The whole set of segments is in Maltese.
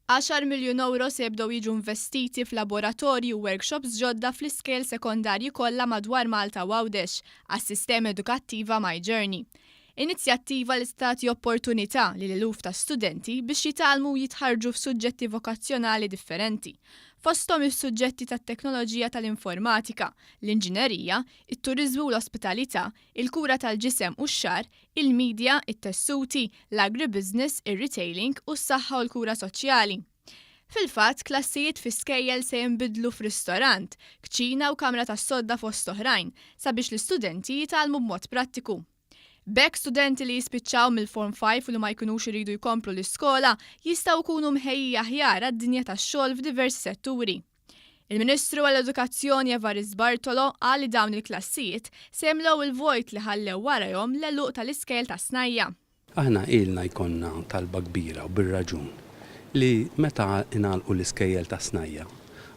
10 miljun euro se jibdew jiġu investiti f'laboratorji u workshops ġodda fl-iskejl sekondarji kollha madwar Malta u Għawdex għas-sistema edukattiva My Journey. Inizjattiva li tagħti opportunità lil eluf ta' studenti biex jitgħallmu u jitħarġu f'suġġetti vokazzjonali differenti. Fosthom is-suġġetti tat-teknoloġija tal-informatika, l-inġinerija, it-turiżmu u l-ospitalità, il-kura tal-ġisem u x-xar, il-medja, it-tessuti, l-agribusiness, ir-retailing u s-saħħa u l-kura soċjali. Fil-fatt, klassijiet fi skejjel se jinbidlu f'ristorant, kċina u kamra tas-sodda fost oħrajn sabiex l-istudenti jitgħallmu b'mod prattiku. B'hekk studenti li jispiċċaw mill-Form 5 u li ma jkunux iridu jkomplu l-iskola jistgħu jkunu mħejjija aħjar għad-dinja tax-xogħol f'diversi setturi. Il-Ministru għall-Edukazzjoni Evarist Bartolo qal li dawn il-klassijiet se jimlew il-vojt li ħallew warahom l-għeluq tal-iskejl ta' Snajja. Aħna ilna jkollna talba kbira u bir-raġun li meta ingħalqu l-iskejjel ta' Snajja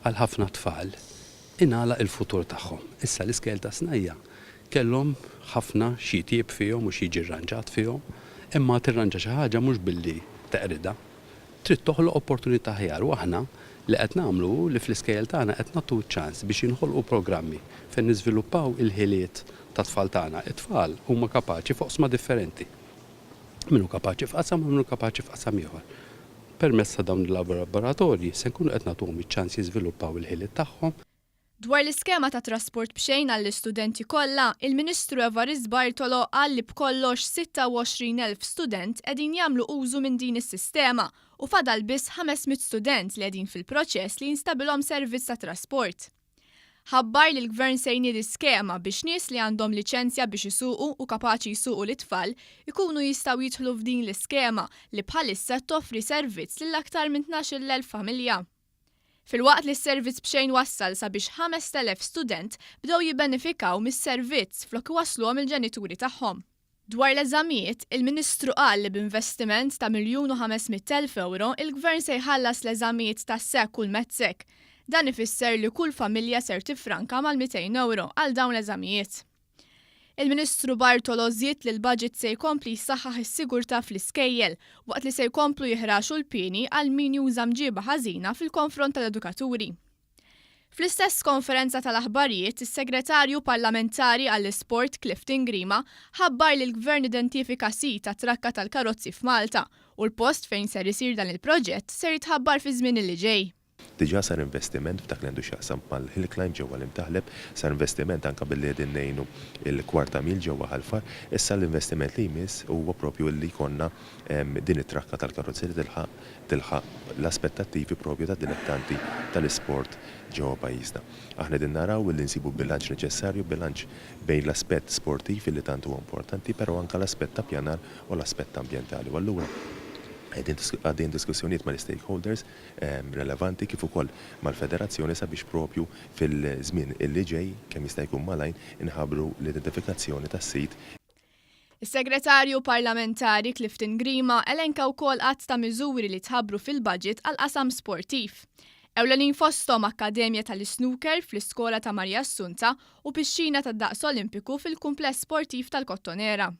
għal ħafna tfal ingħalaq il-futur tagħhom. Issa l-iskejjel ta' Snajja kellhom ħafna xi tjieb fihom u xi ġirranġat fihom, imma tirranġa xi ħaġa mhux billi teqrida. Trid toħloq opportunità aħjar u aħna li qed nagħmlu li fl-iskejjel tagħna qed nagħtu ċans biex jinħolqu programmi fejn niżviluppaw il-ħiliet ta' tfal tagħna. It-tfal huma kapaċi f'oqsma differenti. Minnu kapaċi f'qasam u minnu kapaċi f'qasam ieħor. Permezz ta' dawn il-laboratorji se nkunu qed nagħtuhom iċ-ċans jiżviluppaw il-ħiliet tagħhom. Dwar l-iskema ta' trasport b'xejn għall-istudenti kollha, il-Ministru Evarist Bartolo qal li b'kollox 26,000 student qegħdin jagħmlu użu minn din is-sistema u fadal biss 500 student li qegħdin fil-proċess li jinstabilhom servizz ta' trasport. Ħabbar li l-Gvern se jniedi skema biex nies li għandhom liċenzja biex isuqu u kapaċi jsuqu l-itfal ikunu jistgħu jidħlu f'din l-iskema li bħalissa toffri servizz lil aktar minn 12,000 familja. Fil-waqt li s-servizz b'xejn wassal sabiex 5,000 student bdew jibbenefikaw mis-servizz flok wasluhom il-ġenituri tagħhom. Dwar l-eżamijiet, il-Ministru qal li b'investiment ta' 1,500,000 euro il-Gvern se jħallas l-eżamijiet ta' sekk u l-mezzek. Dan ifisser li kull familja ser tifranka mal-200 euro għal dawn l-eżamijiet. Il-Ministru Bartolo żied li l-budget se jkompli jsaħħaħ is-sigurtà fl-iskejjel waqt li se jkomplu jihraxu l-pieni għal min juża mġieba ħażina fil-konfront tal-edukaturi. Fl-istess konferenza tal-aħbarijiet, is-Segretarju Parlamentari għall-Isport Clifton Grima ħabbar li l-Gvern identifika sit ta' trakka tal-karozzi f'Malta u l-post fejn ser isir dan il-proġett ser jitħabbar fi żmien li ġej. Diġà sar investiment f'dak li għandu x'jaqsam mal-hill climb ġewwa l-imtaħleb, sar investiment anke billi qegħdin ngħinu l-kwarta mil ġewwa Ħalfar, issa l-investiment li jmiss huwa proprju li jkollna din it-trakka tal-karozzi li tilħaq l-aspettattivi propju tad-dilettanti tal-isport ġewwa pajjiżna. Aħna din naraw li nsibu bilanċ neċessarju, bilanċ bejn l-aspett sportiv li tant huwa importanti, però anke l-aspett ta' pjanar u l-aspett ambjentali. U allura għaddin diskussjonijiet mal-stakeholders relevanti kif ukoll mal-federazzjoni sabiex propju fil-żmien illi ġej kemm jista' jkun malajn inħabbru l-identifikazzjoni tas-sit. Is-Segretarju Parlamentari Clifton Grima elenka wkoll qatt ta' miżuri li tħabbru fil-budget għal qasam sportiv. Ewlenin fosthom Akkademja tal-Snooker fl-Iskola ta' Marja Assunta u pixxina tad-Daqs Olimpiku fil-Kumpless Sportiv tal-Kottonera.